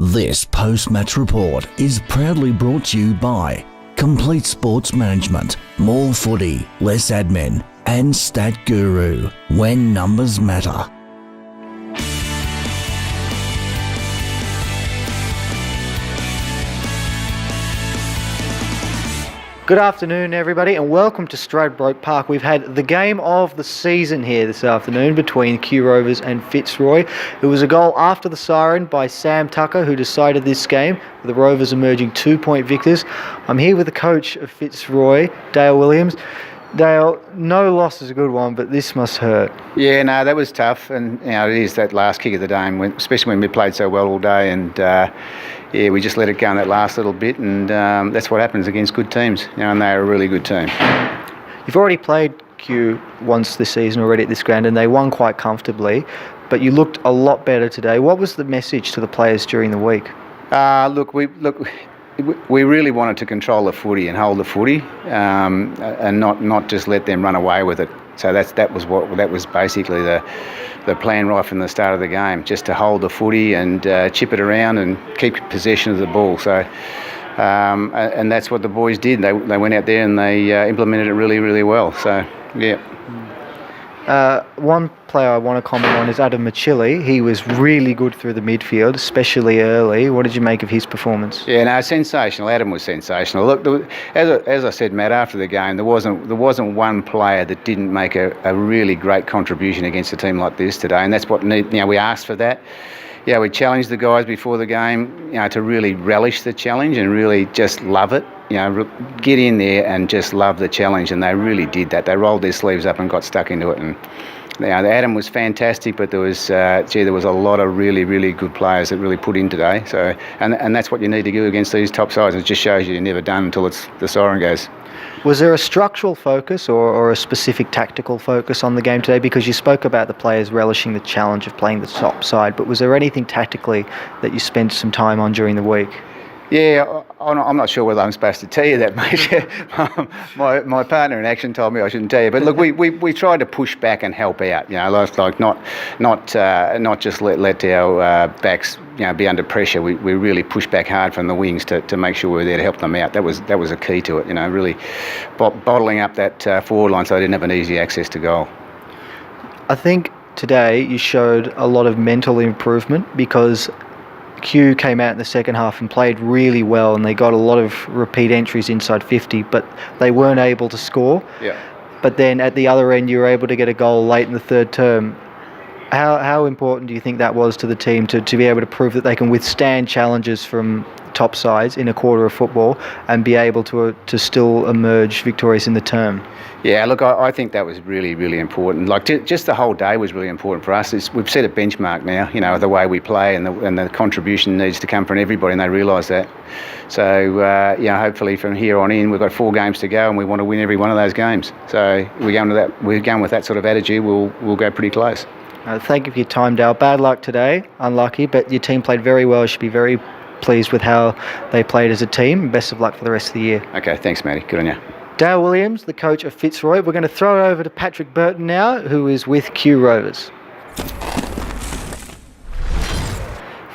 This post-match report is proudly brought to you by Complete Sports Management, more footy, less admin, and Stat Guru, when numbers matter. Good afternoon, everybody, and welcome to Stradbroke Park. We've had the game of the season here this afternoon between Q Rovers and Fitzroy. It was a goal after the siren by Sam Tucker who decided this game, with the Rovers emerging 2-point victors. I'm here with the coach of Fitzroy, Dale Williams. Dale, no loss is a good one, but this must hurt. Yeah, no, that was tough, and it is that last kick of the day, especially when we played so well all day, and we just let it go in that last little bit, and that's what happens against good teams, and they're a really good team. You've already played Q once this season already at this ground, and they won quite comfortably, but you looked a lot better today. What was the message to the players during the week? We really wanted to control the footy and hold the footy, and not just let them run away with it. So that was basically the plan right from the start of the game, just to hold the footy and chip it around and keep possession of the ball. So and that's what the boys did. They went out there and they implemented it really, really well. So yeah. One player I want to comment on is Adam Machili. He was really good through the midfield, especially early. What did you make of his performance? Yeah, no, sensational. Adam was sensational. Look, as I said, Matt, after the game, there wasn't one player that didn't make a really great contribution against a team like this today, and that's what we asked for that. Yeah, we challenged the guys before the game, to really relish the challenge and really just love it. Get in there and just love the challenge, and they really did that. They rolled their sleeves up and got stuck into it. And Adam was fantastic, but there was a lot of really, really good players that really put in today. So, and that's what you need to do against these top sides. It just shows you're never done until the siren goes. Was there a structural focus or a specific tactical focus on the game today? Because you spoke about the players relishing the challenge of playing the top side, but was there anything tactically that you spent some time on during the week? Yeah, I'm not sure whether I'm supposed to tell you that, mate. my partner in action told me I shouldn't tell you. But look, we tried to push back and help out. Like not just let our backs be under pressure. We really pushed back hard from the wings to make sure we were there to help them out. That was a key to it. Really bottling up that forward line so they didn't have an easy access to goal. I think today you showed a lot of mental improvement because Q came out in the second half and played really well, and they got a lot of repeat entries inside 50, but they weren't able to score. Yeah. But then at the other end, you were able to get a goal late in the third term. How important do you think that was to the team to be able to prove that they can withstand challenges from top sides in a quarter of football and be able to still emerge victorious in the term? Yeah, look, I think that was really, really important. Like, just the whole day was really important for us. We've set a benchmark now, the way we play and the contribution needs to come from everybody, and they realise that. So, hopefully from here on in, we've got 4 games to go, and we want to win every one of those games. So we're going with that sort of attitude. We'll go pretty close. Thank you for your time, Dale. Bad luck today, unlucky, but your team played very well. You should be very pleased with how they played as a team. Best of luck for the rest of the year. Okay, thanks, Matty. Good on you. Dale Williams, the coach of Fitzroy. We're going to throw it over to Patrick Burton now, who is with Q Rovers.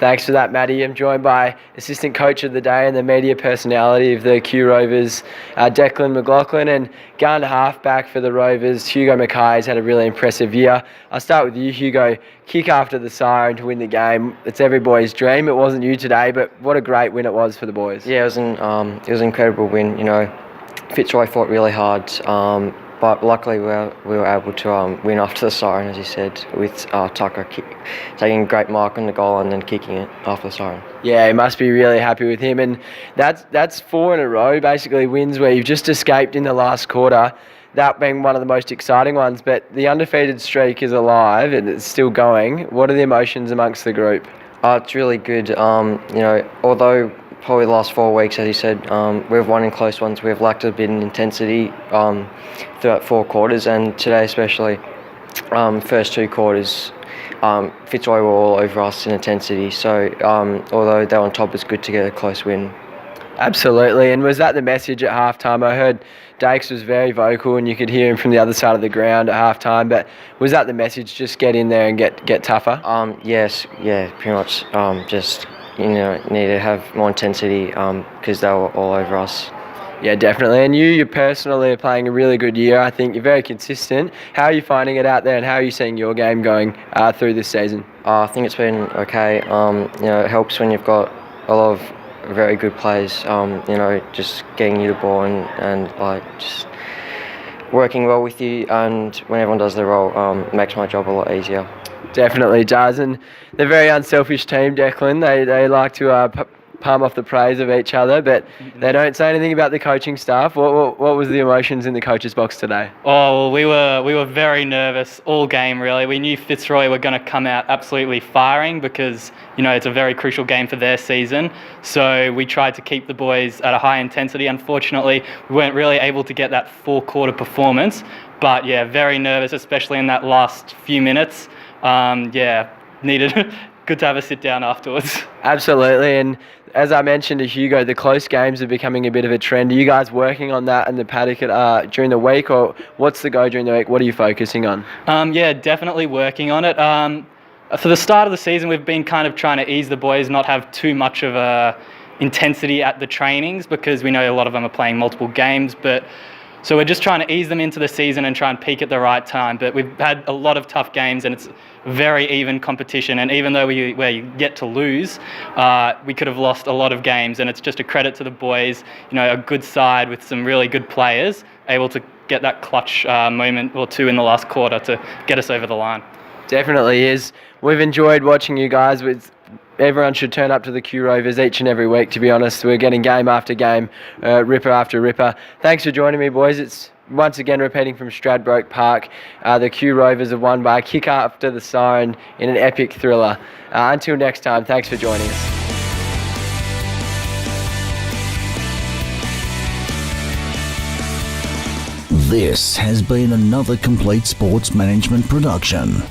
Thanks for that, Matty. I'm joined by assistant coach of the day and the media personality of the Q Rovers, Declan McLaughlin, and going to halfback for the Rovers, Hugo Mackay's had a really impressive year. I'll start with you, Hugo. Kick after the siren to win the game. It's every boy's dream. It wasn't you today, but what a great win it was for the boys. Yeah, it was an incredible win. Fitzroy fought really hard, but luckily we were able to win after the siren, as you said, with Tucker taking a great mark on the goal and then kicking it after the siren. Yeah, he must be really happy with him, and that's 4 in a row, basically wins where you've just escaped in the last quarter. That being one of the most exciting ones, but the undefeated streak is alive and it's still going. What are the emotions amongst the group? It's really good. Although probably the last 4 weeks, as you said, we've won in close ones. We've lacked a bit in intensity throughout 4 quarters, and today especially, first 2 quarters, Fitzroy were all over us in intensity. So although they're on top, it's good to get a close win. Absolutely. And was that the message at halftime? I heard Dakes was very vocal and you could hear him from the other side of the ground at halftime, but was that the message, just get in there and get tougher? Yes, yeah, pretty much. Just need to have more intensity because they were all over us. Yeah, definitely. And you personally are playing a really good year. I think you're very consistent. How are you finding it out there, and how are you seeing your game going through this season? I think it's been okay. It helps when you've got a lot of very good players. Just getting you the ball and just working well with you, and when everyone does their role, makes my job a lot easier. Definitely does, and they're a very unselfish team, Declan. They like to palm off the praise of each other, but they don't say anything about the coaching staff. What was the emotions in the coach's box today? Oh, well, we were very nervous all game, really. We knew Fitzroy were going to come out absolutely firing because, it's a very crucial game for their season. So we tried to keep the boys at a high intensity. Unfortunately, we weren't really able to get that four-quarter performance. But, yeah, very nervous, especially in that last few minutes. Needed... Good to have a sit down afterwards. Absolutely, and as I mentioned to Hugo, the close games are becoming a bit of a trend. Are you guys working on that in the paddock during the week, or what's the go during the week? What are you focusing on? Definitely working on it. For the start of the season, we've been kind of trying to ease the boys, not have too much of a intensity at the trainings because we know a lot of them are playing multiple games, so we're just trying to ease them into the season and try and peak at the right time. But we've had a lot of tough games and it's very even competition. And even though we get to lose, we could have lost a lot of games. And it's just a credit to the boys, a good side with some really good players, able to get that clutch moment or two in the last quarter to get us over the line. Definitely is. We've enjoyed watching you guys. Everyone should turn up to the Q Rovers each and every week, to be honest. We're getting game after game, ripper after ripper. Thanks for joining me, boys. It's once again repeating from Stradbroke Park. The Q Rovers have won by a kick after the siren in an epic thriller. Until next time, thanks for joining us. This has been another Complete Sports Management production.